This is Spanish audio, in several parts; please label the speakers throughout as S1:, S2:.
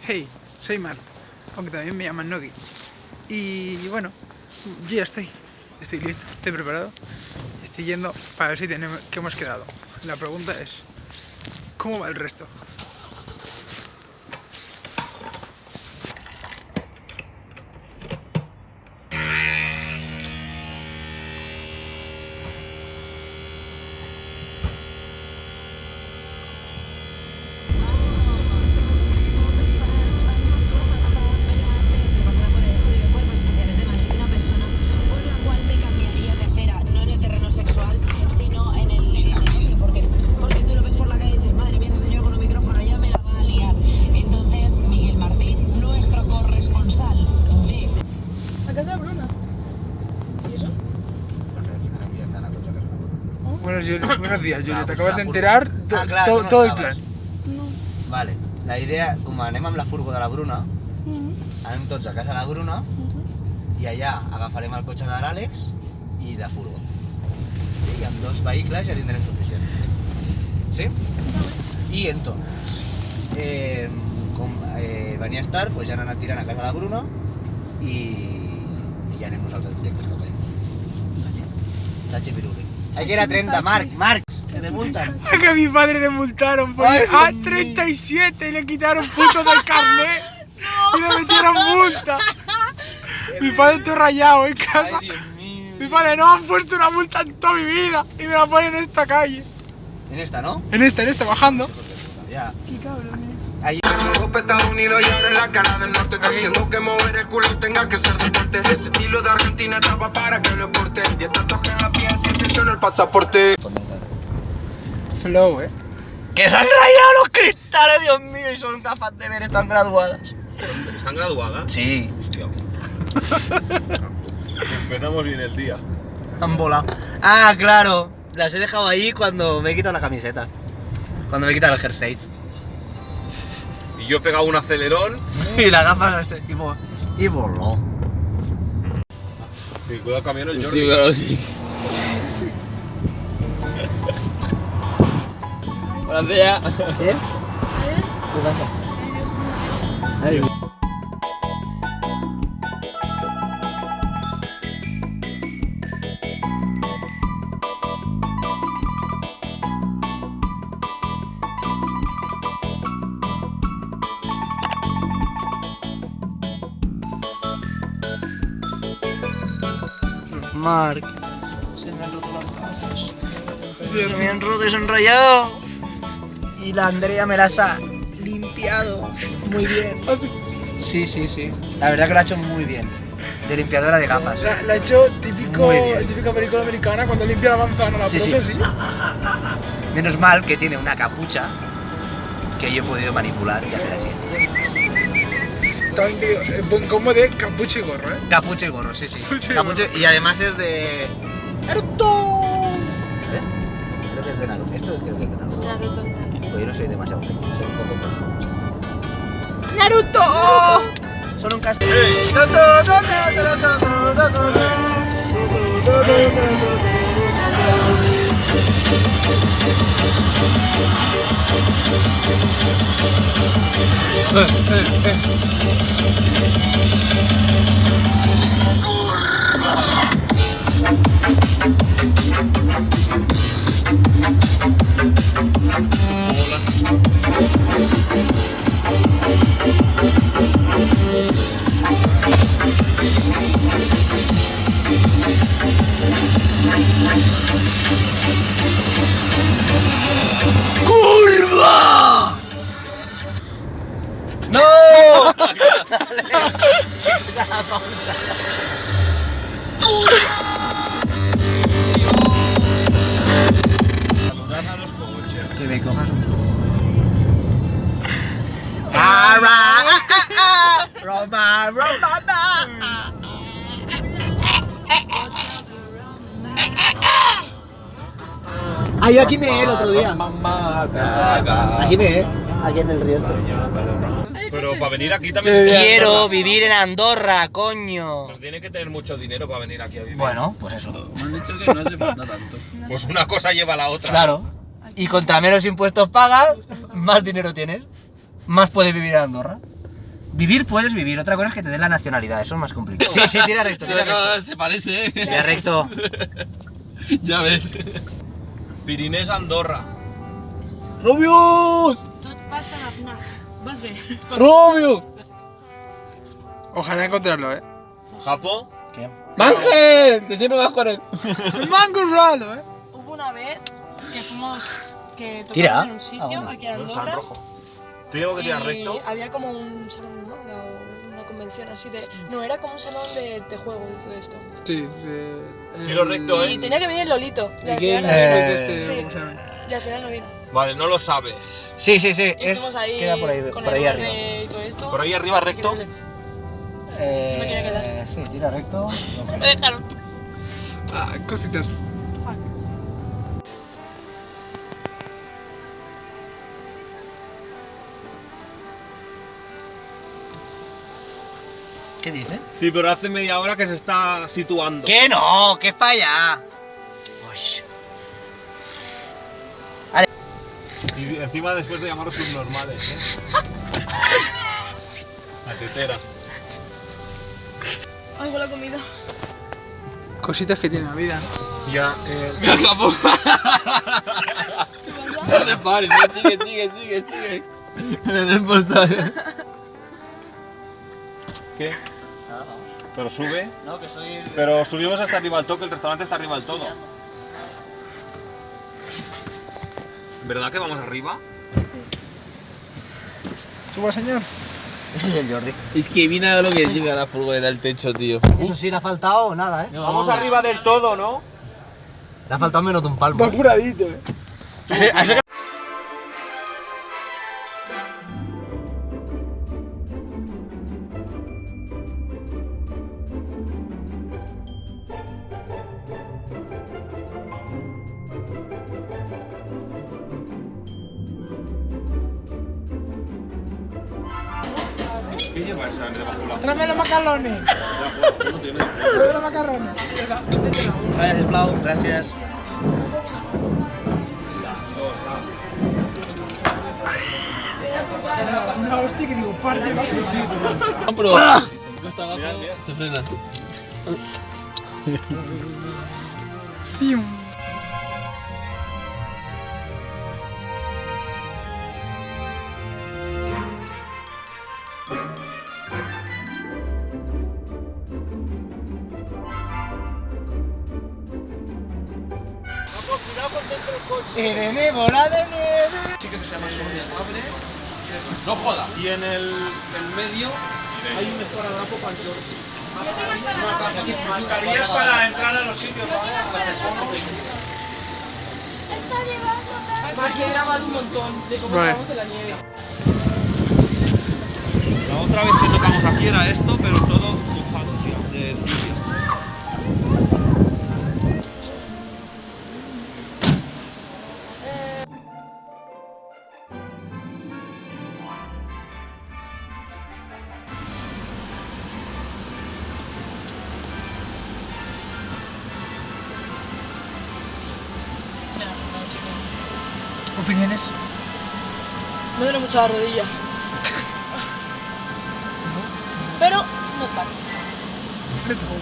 S1: Hey, soy Mart, aunque también me llaman Nogi. Y bueno, yo ya estoy listo, estoy preparado. Estoy yendo para el sitio en el que hemos quedado. La pregunta es, ¿cómo va el resto? Buenos días, Julio. Te acabas de enterar todo el plan.
S2: No. Vale, la idea, com anem amb la furgo de la Bruna, anem tots a casa de la Bruna i allà agafarem el cotxe de l'Àlex i la furgo. I amb dos vehicles ja tindrem suficient. Sí? I entonces, com venies tard, doncs ja han anat tirant a casa de la Bruna i ja anem nosaltres directes cap allà. Chachi Piruli. Hay que ir a 30, Marc, se te multan.
S1: Es que a mi padre le multaron por ir a 37 y le quitaron puntos del carnet y le metieron multa. Mi padre está rayado en casa.
S2: Ay, Dios mío.
S1: Mi padre, no me han puesto una multa en toda mi vida y me la ponen en esta calle.
S2: En esta, ¿no?
S1: En esta, bajando.
S2: Ya.
S1: Qué cabrones.
S2: Ahí.
S3: Estados Unidos y ahora en la cara del norte está haciendo que mover el culo tenga que ser deporte. Ese estilo de Argentina estaba para que lo exporte. Y esta toque en la pieza y sello el pasaporte.
S1: Flow,
S2: ¡Que se han rayado los cristales, Dios mío! Y son gafas de ver, están graduadas.
S4: ¿Están graduadas?
S2: Sí.
S4: Hostia. Empezamos bien el día.
S2: Han volado. Ah, claro. Las he dejado ahí cuando me he quitado la camiseta. Cuando me he quitado el jersey.
S4: Y yo he pegado un acelerón.
S2: Y las gafas y voló.
S4: Sí, cuidado el camión el Jordi.
S5: Sí, claro, sí. Buenos días.
S2: ¿Bien? ¿Qué pasa? Ay. Marc, se me han roto las gafas. Se me han roto y se han rayado. Y la Andrea me las ha limpiado muy bien. Sí, sí, sí. La verdad que lo ha hecho muy bien. De limpiadora de gafas.
S1: La ha hecho típica película americana cuando limpia la manzana, la
S2: Sí,
S1: profe,
S2: sí.
S1: sí.
S2: Menos mal que tiene una capucha que yo he podido manipular y hacer así.
S1: También te digo, buen combo de capucha y gorro,
S2: Capucha y gorro, sí, sí.
S1: Capucha y
S2: Capucha,
S1: gorro.
S2: y además es de... ¡Naruto! Creo que es de Naruto. Esto creo que es de Naruto. Pues yo no soy demasiado fan, soy un poco... ¡Naruto! Son un castillo. ¡Curva! ¡No! La pausa.
S4: Saludad a los coches.
S2: Que me cojas un poco. Roma, Ah, yo aquí me el otro día. Aquí me aquí en el río este.
S4: Pero para venir aquí también...
S2: Quiero vivir en Andorra, coño.
S4: Pues tiene que tener mucho dinero para venir aquí a vivir.
S2: Bueno, pues eso.
S5: Me han dicho que no hace falta tanto.
S4: Pues una cosa lleva a la otra.
S2: Claro. Y contra menos impuestos pagas, más dinero tienes. Más puedes vivir en Andorra. Vivir puedes vivir, otra cosa es que te den la nacionalidad, eso es más complicado. Sí, tira recto, tira recto.
S5: Se parece,
S2: Tira recto.
S5: Ya ves. Pirinés Andorra. ¡Rubius!
S6: Tot passa a anar. Vas bé.
S5: ¡Rubius!
S1: Ojalá encontrarlo,
S5: ¿Japón?
S2: ¿Qué?
S5: ¡Mangel! Te siento más con él.
S1: Me han encontrado,
S6: Hubo una vez que fuimos, que
S2: Tira.
S6: tocamos en un sitio,
S2: bueno.
S6: aquí en
S5: No está en
S6: Andorra,
S5: rojo. Tengo que tirar
S6: y
S5: recto.
S6: había como un salón de manga o una convención así de... No, era como un salón de juegos y todo esto.
S1: Sí,
S5: Tiro recto,
S6: Y tenía que venir el Lolito. Y al
S1: Game
S6: final no vino.
S1: este,
S6: Sí.
S1: ¿cómo se llama?
S6: Y al final no vino.
S5: Vale, no lo sabes.
S2: Sí,
S6: Y estuvimos ahí
S2: queda por ahí,
S6: con
S2: por ahí
S6: el
S2: arriba.
S6: R y todo esto.
S5: Por ahí arriba recto.
S6: Increíble. me quería quedar.
S2: Sí, tira recto.
S6: Me dejaron.
S1: Ah, cositas.
S6: Facts.
S2: ¿Qué dice?
S4: Sí, pero hace media hora que se está situando.
S2: ¡Que no! ¡Que falla! Uy.
S4: Y encima después de llamaros subnormales, La tetera.
S6: Ay, huele a comida.
S1: Cositas que tiene la vida.
S4: Ya,
S5: ¡Me escapó! No te pares, no, sigue. Me den por saber.
S4: ¿Qué?
S2: Nada, vamos.
S4: Pero sube.
S2: No, que soy...
S4: Pero subimos hasta arriba al toque, el restaurante está arriba del todo. ¿Verdad que vamos arriba?
S1: Suba, señor.
S2: Ese es el Jordi.
S5: Es que mira lo que llega la furgoneta al techo, tío.
S2: Eso sí, le ha faltado nada, ¿eh?
S5: No.
S4: Vamos arriba del todo, ¿no?
S2: Le ha faltado menos de un palmo.
S1: Va apuradito,
S4: ¿Qué llevas debajo la
S1: Tráeme los macarrones. Tráeme los macarrones.
S2: Gracias, Blau. Gracias.
S1: Una hostia que digo, parte más que sí.
S5: No, pero hasta abajo se frena.
S1: Pium.
S2: Irene, bola de nieve.
S5: No joda.
S4: Y en el medio hay un esparadrapo para el Jordi. Mascarillas para entrar a los sitios.
S7: Aquí he grabado un montón de cómo
S1: Vale.
S7: estábamos en la nieve.
S4: La otra vez que tocamos aquí era esto, pero todo mojado, tío, de lluvia.
S1: ¿Opiniones?
S6: Me duele mucho la rodilla. Pero no tal.
S1: Let's go.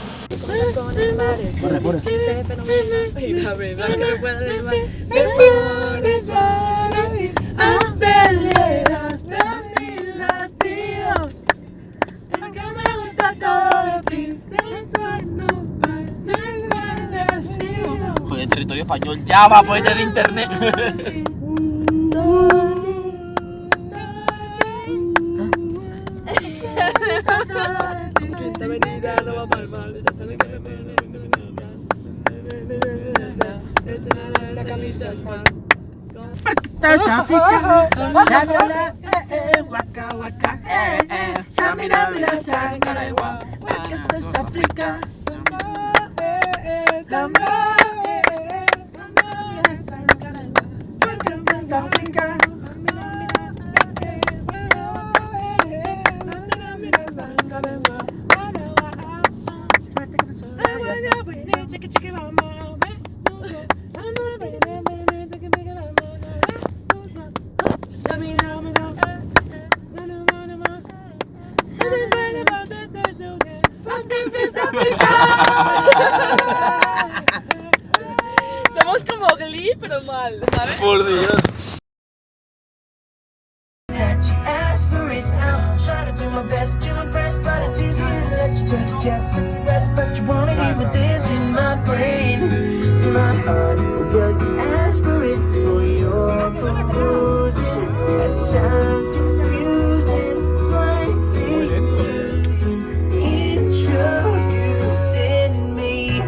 S6: Y la verdad que no puedo resbalar. Me puedo resbalar. Aceleras mis latidos. Es que me gusta todo de ti.
S5: Joder, territorio español ya va a poder tener internet.
S6: Quinta avenida no va para el mal. Ya saben que la camisa es mal. Estás África, Shangri-La, Waka Waka, Samira, mira, Shangri-La, estás África, Samba, estás África. Somos como Glee, pero mal, ¿sabes?
S5: Por Dios.
S8: Ask for it now. Try to do my best to impress, but it's easy to let you take a guess at the rest. But you wanna hear what this in my brain, my heart. Well, you ask for it for your proposing. At times confusing, slightly losing, introducing me.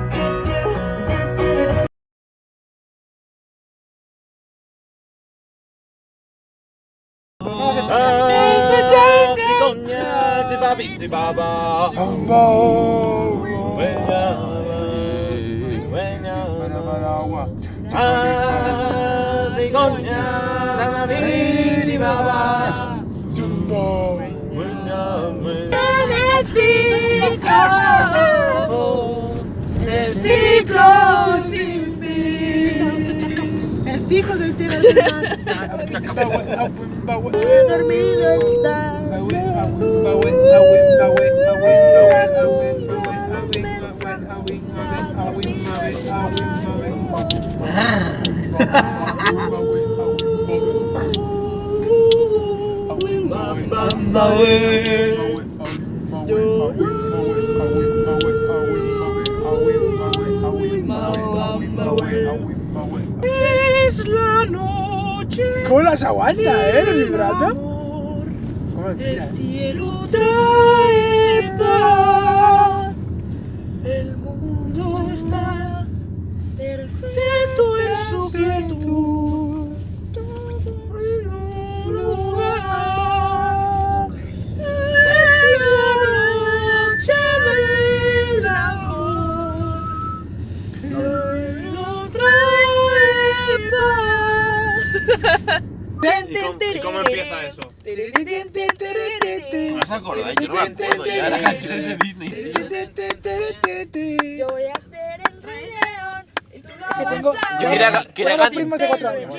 S6: El ciclo sin fin. El ciclo del tigre dormido está. Es la noche.
S1: ¿Cómo las aguanta, los vibratos? ¿Cómo las tira?
S6: El cielo trae paz. El mundo está perfecto en su quietud. Todo en un lugar. Es la noche del amor. El cielo trae paz.
S4: ¿Y cómo empieza eso?
S5: ¿No os acordáis? Yo no me acuerdo ya de las canciones de Disney.
S6: Yo voy a ser el Rey León y tú no vas
S1: tengo-
S6: a
S5: Yo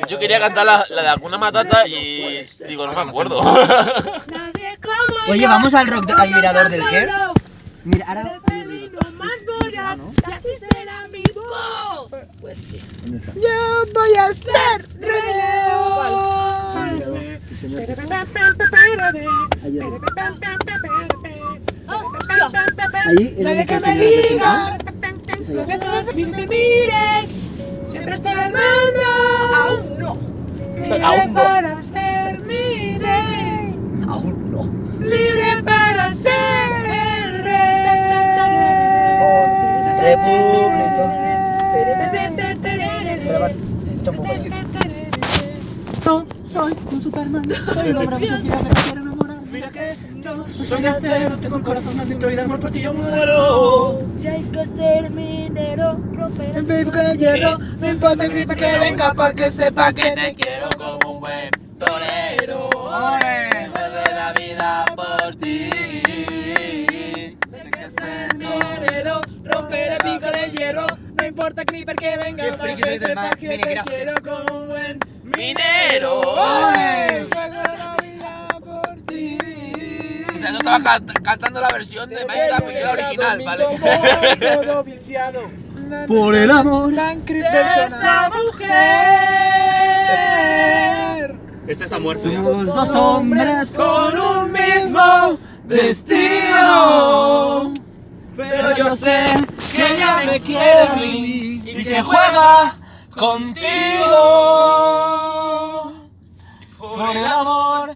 S5: yo quería cantar la de Hakuna Matata y digo, no me acuerdo.
S6: nadie como
S2: Oye,
S6: yo.
S2: vamos al rock al mirador del Kerr. Mira, ahora.
S6: El felino más voraz, y así será mi voz. Pues sí.
S1: Yo voy a ser Rey
S2: Ahí
S6: Nadie que me diga lo que todos mis me mires. Siempre estoy al mando. Aún no. Libre para ser mi rey.
S2: Aún no.
S6: Libre para ser el rey.
S2: No soy un Superman, soy un hombre muy sencillo, pero quiero enamorar. Mira que no soy de acero, tengo el corazón adentro y de amor por ti yo muero.
S6: Si hay que ser minero, romper
S1: El baby con el hierro, no importa el gripe que venga pa' que sepa que te
S5: quiero como un buen torero. Me doy la vida por ti. Sé que ser
S6: minero, romper el pico del hierro. No importa el creeper que venga,
S2: Qué friki sois del mar,
S6: que
S2: mini
S6: te
S2: grafo.
S6: quiero como un buen
S5: minero.
S6: la vida por ti.
S5: O sea, no estaba cantando la versión de Minecraft, que era original, ¿vale?
S1: Todo viciado.
S2: Por el amor.
S1: Gran
S6: De
S1: persona.
S6: esa mujer.
S4: Este está muerto.
S2: Somos dos hombres
S6: Con un mismo
S2: destino. Pero yo sé que ella me quiere a mí y que juega contigo. Por el amor